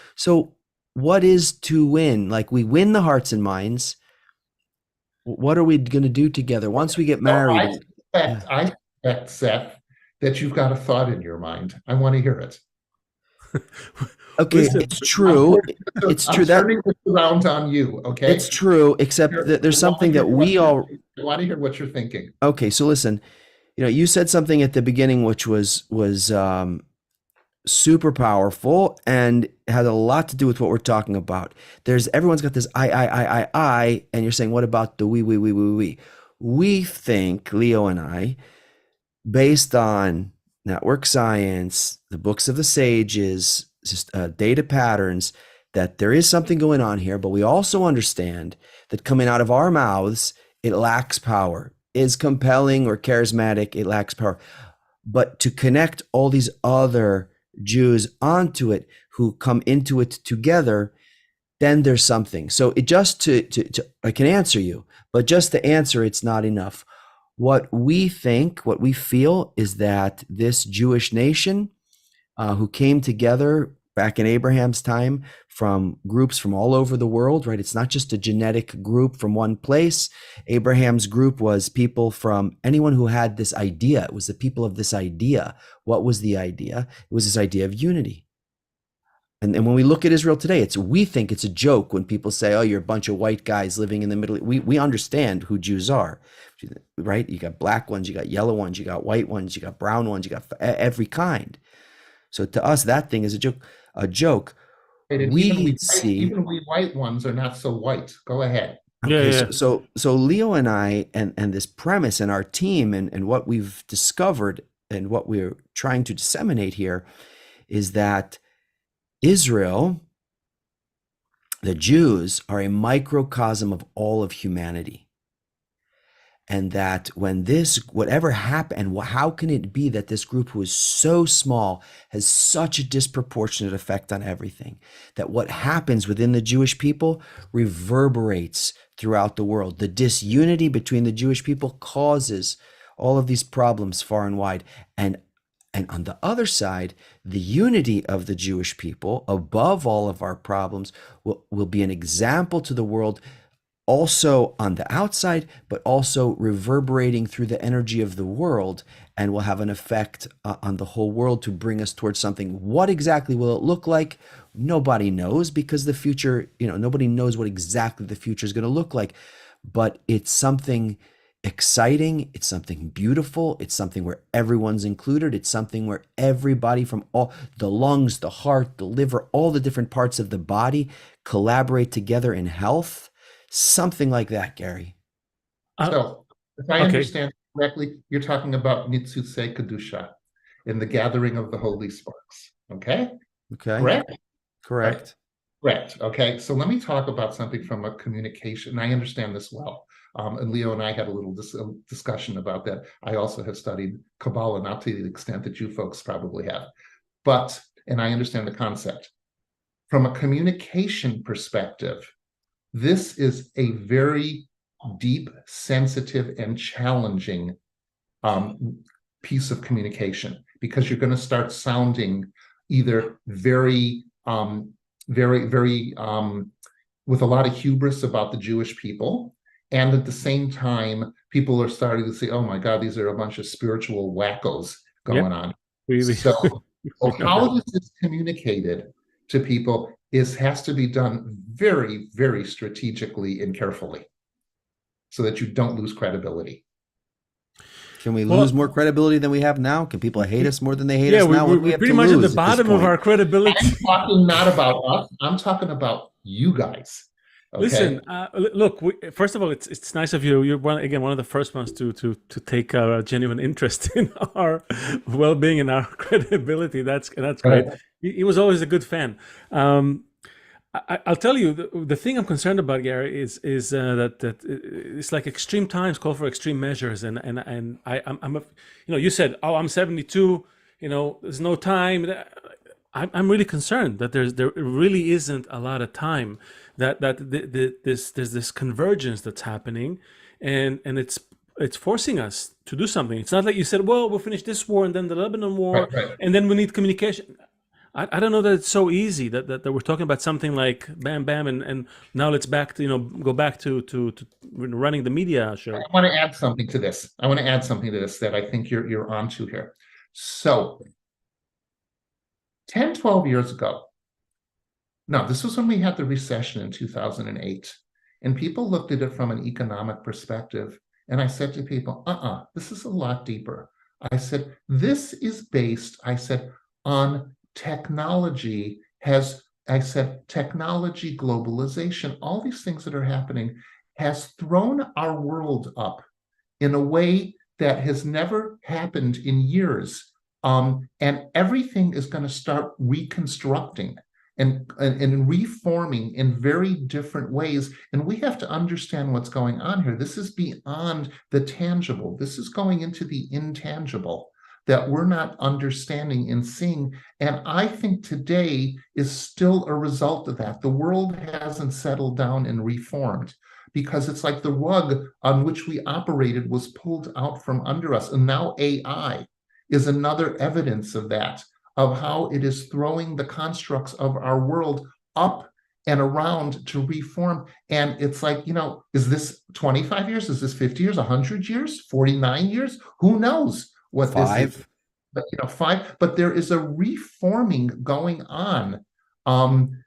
what is to win? Like, we win the hearts and minds. What are we going to do together once we get married? I suspect, Seth, that you've got a thought in your mind. I want to hear it. Okay, it's true. It's true that turning this around on you. Okay, it's true. Except that there's something that we all. I want to hear what you're thinking. Okay, so listen. You said something at the beginning which was super powerful and had a lot to do with what we're talking about. Everyone's got this I, and you're saying, what about the we? We think, Leo and I, based on network science, the books of the sages, data patterns that there is something going on here, but we also understand that coming out of our mouths, it lacks power. Is compelling or charismatic, it lacks power. But to connect all these other Jews onto it who come into it together, then there's something. So it just I can answer you, but just to answer, it's not enough. What we think, what we feel is that this Jewish nation who came together back in Abraham's time from groups from all over the world, right? It's not just a genetic group from one place. Abraham's group was people from anyone who had this idea. It was the people of this idea. What was the idea? It was this idea of unity. And when we look at Israel today, we think it's a joke when people say, oh, you're a bunch of white guys living in the Middle East. We understand who Jews are, right? You got black ones, you got yellow ones, you got white ones, you got brown ones, you got every kind. So to us, that thing is a joke. Even we white ones are not so white. Go ahead. Okay, Yeah. so Leo and I and this premise and our team and what we've discovered and what we're trying to disseminate here is that Israel, the Jews, are a microcosm of all of humanity. And that when whatever happened, and how can it be that this group who is so small has such a disproportionate effect on everything? That what happens within the Jewish people reverberates throughout the world. The disunity between the Jewish people causes all of these problems far and wide. And on the other side, the unity of the Jewish people above all of our problems will be an example to the world, also on the outside, but also reverberating through the energy of the world, and will have an effect on the whole world to bring us towards something. What exactly will it look like? Nobody knows, because the future, nobody knows what exactly the future is going to look like. But it's something exciting. It's something beautiful. It's something where everyone's included. It's something where everybody from all the lungs, the heart, the liver, all the different parts of the body collaborate together in health. Something like that, Gary. So, if I understand correctly, you're talking about Nitzutse Kedusha, in the gathering of the holy sparks. Okay? Correct? Correct. Correct. Okay. So let me talk about something from a communication. I understand this well. And Leo and I had a little discussion about that. I also have studied Kabbalah, not to the extent that you folks probably have. And I understand the concept. From a communication perspective, this is a very deep, sensitive, and challenging piece of communication, because you're going to start sounding either very with a lot of hubris about the Jewish people, and at the same time, people are starting to say, "Oh my God, these are a bunch of spiritual wackos going on." So how this is communicated to people has to be done very, very strategically and carefully, so that you don't lose credibility. Can we lose more credibility than we have now? Can people hate us more than they hate us now? We're pretty much at the bottom of our credibility. I'm talking not about us. I'm talking about you guys. Okay? Listen, look. First of all, it's nice of you. You're one of the first ones to take a genuine interest in our well-being and our credibility. That's great. He was always a good fan. I'll tell you, the thing I'm concerned about, Gary, is that it's like extreme times call for extreme measures, and I'm you said, oh, I'm 72, there's no time. I'm really concerned that there really isn't a lot of time, that there's this convergence that's happening, and it's forcing us to do something. It's not like you said, well, we'll finish this war and then the Lebanon war, and then we need communication. I don't know that it's so easy that we're talking about something like bam, bam, and now let's go back to running the media show. I want to add something to this. That I think you're onto here. So 10, 12 years ago, now this was when we had the recession in 2008, and people looked at it from an economic perspective. And I said to people, this is a lot deeper. I said, this is based, on technology technology, globalization, all these things that are happening has thrown our world up in a way that has never happened in years. And everything is going to start reconstructing and reforming in very different ways. And we have to understand what's going on here. This is beyond the tangible. This is going into the intangible that we're not understanding and seeing. And I think today is still a result of that. The world hasn't settled down and reformed because it's like the rug on which we operated was pulled out from under us. And now AI is another evidence of that, of how it is throwing the constructs of our world up and around to reform. And it's like, is this 25 years? Is this 50 years, 100 years, 49 years? Who knows what this is? But, 5, but there is a reforming going on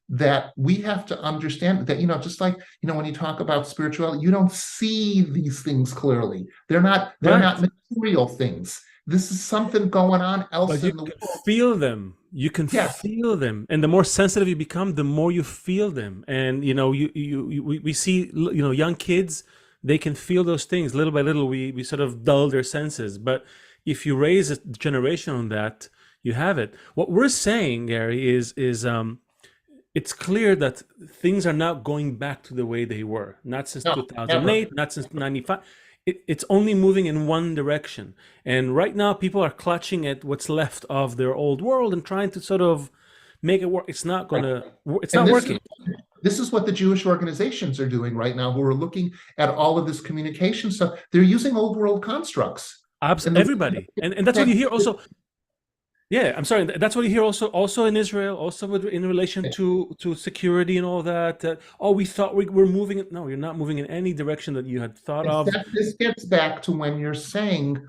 that we have to understand that, just like, when you talk about spirituality, you don't see these things clearly. They're not material things. This is something going on else in the world. Feel them. You can feel them, and the more sensitive you become, the more you feel them. And we see young kids, they can feel those things. Little by little, we sort of dull their senses. But if you raise a generation on that, you have it. What we're saying, Gary, is it's clear that things are not going back to the way they were. Not since 2008, not since 95. It's only moving in one direction. And right now, people are clutching at what's left of their old world and trying to sort of make it work. It's not working. This is what the Jewish organizations are doing right now, who are looking at all of this communication stuff. They're using old world constructs. Absolutely, everybody. And that's what you hear also. Yeah, I'm sorry. That's what you hear also in Israel, also in relation to security and all that. We thought we're moving. No, you're not moving in any direction that you had thought of. This gets back to when you're saying,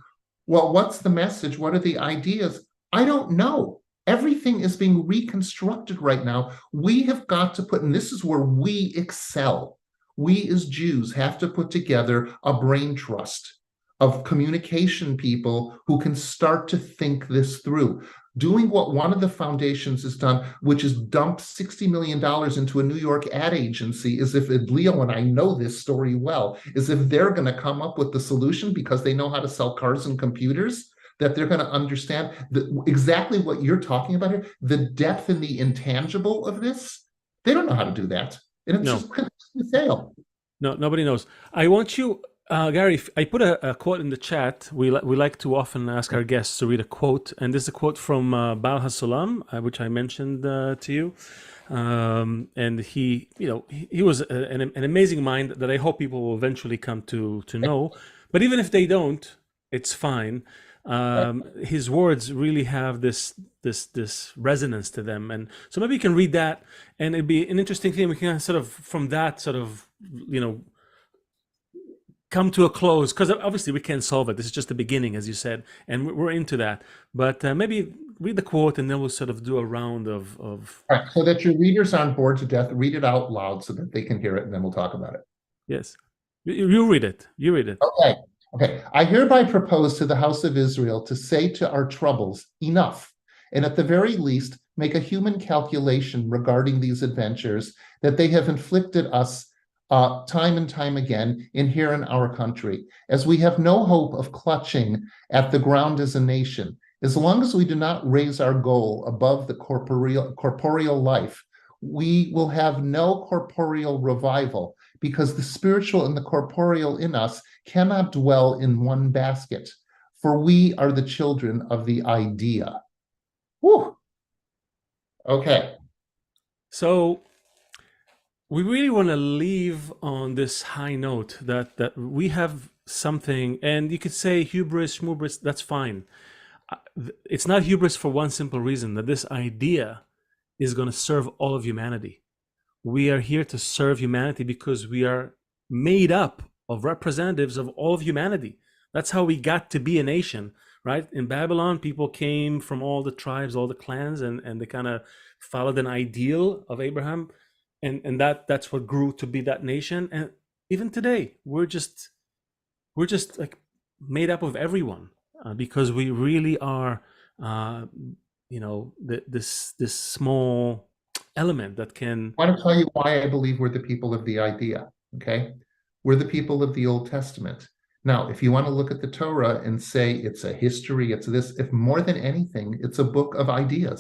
well, what's the message? What are the ideas? I don't know. Everything is being reconstructed right now. We have got to and this is where we excel. We as Jews have to put together a brain trust of communication people who can start to think this through. Doing what one of the foundations has done, which is dumped $60 million into a New York ad agency, as if Leo, and I know this story well, as if they're going to come up with the solution because they know how to sell cars and computers, that they're going to understand exactly what you're talking about here, the depth and the intangible of this. They don't know how to do that. And it's just going to fail. No, nobody knows. I want you... Gary, I put a quote in the chat. We like to often ask our guests to read a quote, and this is a quote from Baal HaSulam, which I mentioned to you. And he was an amazing mind that I hope people will eventually come to know. But even if they don't, it's fine. His words really have this resonance to them, and so maybe you can read that, and it'd be an interesting thing. We can sort of from that sort of come to a close, because obviously we can't solve it. This is just the beginning, as you said, and we're into that. But maybe read the quote, and then we'll sort of do a round of... Right, so that your readers aren't bored to death, read it out loud so that they can hear it, and then we'll talk about it. Yes. You read it. You read it. Okay. I hereby propose to the house of Israel to say to our troubles, enough, and at the very least, make a human calculation regarding these adventures that they have inflicted us time and time again here in our country, as we have no hope of clutching at the ground as a nation. As long as we do not raise our goal above the corporeal life, we will have no corporeal revival, because the spiritual and the corporeal in us cannot dwell in one basket, for we are the children of the idea. Whew. Okay. So we really want to leave on this high note that we have something, and you could say hubris, schmubris, that's fine. It's not hubris for one simple reason, that this idea is going to serve all of humanity. We are here to serve humanity because we are made up of representatives of all of humanity. That's how we got to be a nation, right? In Babylon, people came from all the tribes, all the clans, and they kind of followed an ideal of Abraham. And that's what grew to be that nation. And even today, we're just like made up of everyone, because we really are, this small element that can... I want to tell you why I believe we're the people of the idea, okay? We're the people of the Old Testament. Now, if you want to look at the Torah and say it's a history, it's this, if more than anything, it's a book of ideas,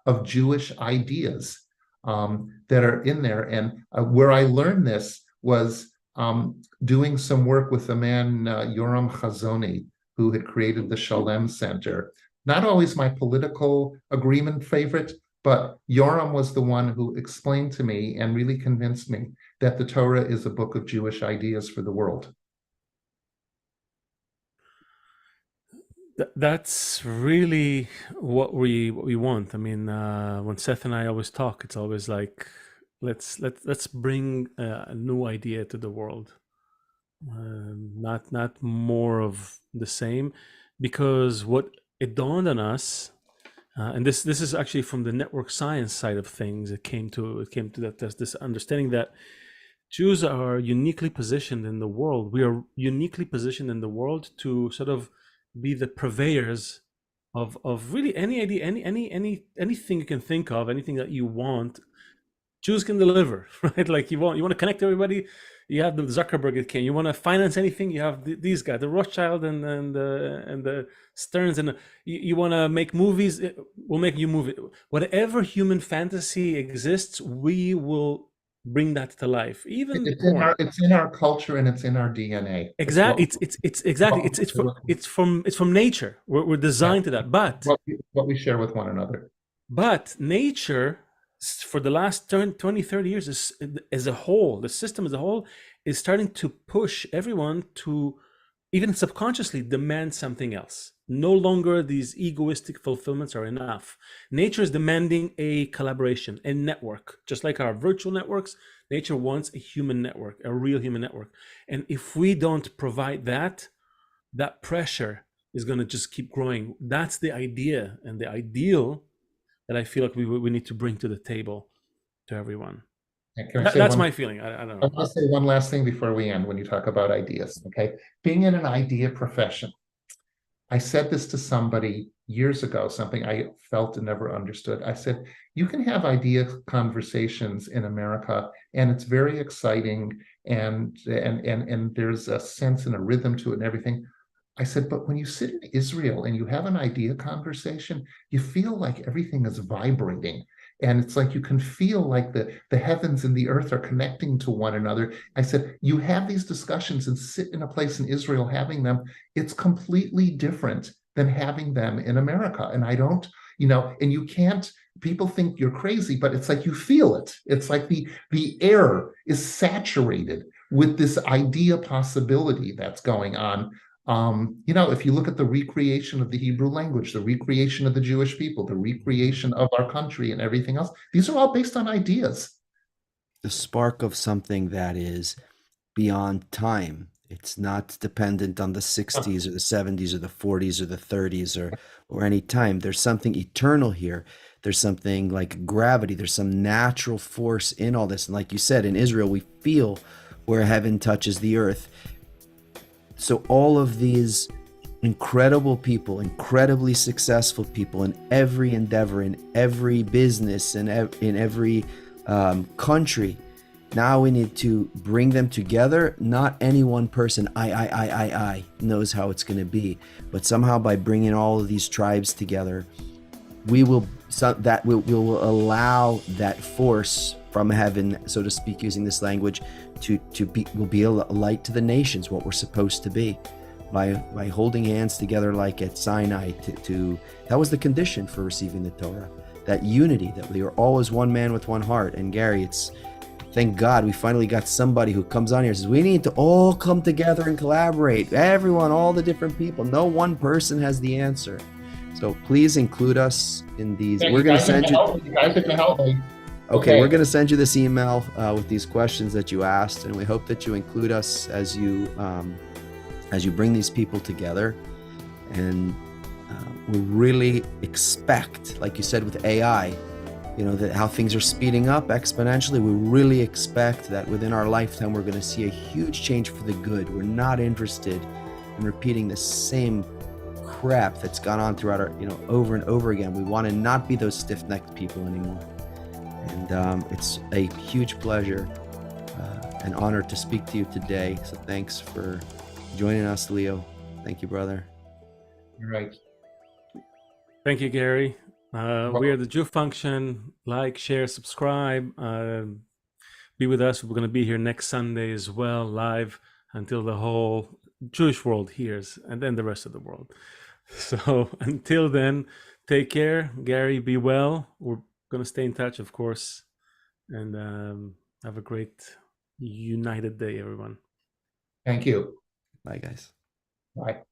of Jewish ideas that are in there. And where I learned this was doing some work with a man, Yoram Chazoni, who had created the Shalem Center. Not always my political agreement favorite, but Yoram was the one who explained to me and really convinced me that the Torah is a book of Jewish ideas for the world. That's really what we want. I mean, when Seth and I always talk, it's always like, let's bring a new idea to the world, not more of the same, because what it dawned on us, and this is actually from the network science side of things. It came to that there's this understanding that Jews are uniquely positioned in the world. We are uniquely positioned in the world to sort of be the purveyors of really any idea, anything you can think of, anything that you want. Jews can deliver, right? Like you want to connect everybody, you have the Zuckerberg can. You want to finance anything, you have these guys, the Rothschild and the Stearns, and you want to make movies, we'll make you movie. Whatever human fantasy exists, we will bring that to life. Even it's in our culture and it's in our DNA. Exactly. It's from nature. We're designed to that. But what we share with one another. But nature, for the last 20, 30 years, as a whole, the system as a whole is starting to push everyone to, even subconsciously, demand something else. No longer these egoistic fulfillments are enough. Nature is demanding a collaboration, a network. Just like our virtual networks, nature wants a human network, a real human network. And if we don't provide that, that pressure is going to just keep growing. That's the idea and the ideal that I feel like we need to bring to the table to everyone. That's my feeling. I don't know. I want to say one last thing before we end when you talk about ideas, okay? Being in an idea profession, I said this to somebody years ago, something I felt and never understood. I said, you can have idea conversations in America, and it's very exciting, and there's a sense and a rhythm to it and everything. I said, but when you sit in Israel and you have an idea conversation, you feel like everything is vibrating. And it's like you can feel like the heavens and the earth are connecting to one another. I said, you have these discussions and sit in a place in Israel having them. It's completely different than having them in America. And I don't, and you can't, people think you're crazy, but it's like you feel it. It's like the air is saturated with this idea possibility that's going on. If you look at the recreation of the Hebrew language, the recreation of the Jewish people, the recreation of our country and everything else, these are all based on ideas. The spark of something that is beyond time. It's not dependent on the 60s or the 70s or the 40s or the 30s or any time. There's something eternal here. There's something like gravity. There's some natural force in all this. And like you said, in Israel, we feel where heaven touches the earth. So all of these incredible people, incredibly successful people in every endeavor, in every business, and in every country, now we need to bring them together. Not any one person, I knows how it's going to be, but somehow by bringing all of these tribes together, we will allow that force from heaven, so to speak, using this language, will be a light to the nations, what we're supposed to be, by holding hands together like at Sinai. That was the condition for receiving the Torah, that unity, that we are always one man with one heart. And Gary, thank God we finally got somebody who comes on here and says we need to all come together and collaborate. Everyone, all the different people. No one person has the answer. So please include us in these. We're going to send you. You guys are going to help me. Okay, we're going to send you this email with these questions that you asked, and we hope that you include us as you bring these people together. And we really expect, like you said with AI, that how things are speeding up exponentially. We really expect that within our lifetime we're going to see a huge change for the good. We're not interested in repeating the same crap that's gone on throughout our, over and over again. We want to not be those stiff-necked people anymore. And it's a huge pleasure and honor to speak to you today. So thanks for joining us, Leo. Thank you, brother. All right. Thank you, Gary. We are the Thejewfunction. Like, share, subscribe. Be with us. We're going to be here next Sunday as well, live until the whole Jewish world hears, and then the rest of the world. So until then, take care. Gary, be well. We're going to stay in touch, of course. And have a great united day, everyone. Thank you. Bye, guys. Bye.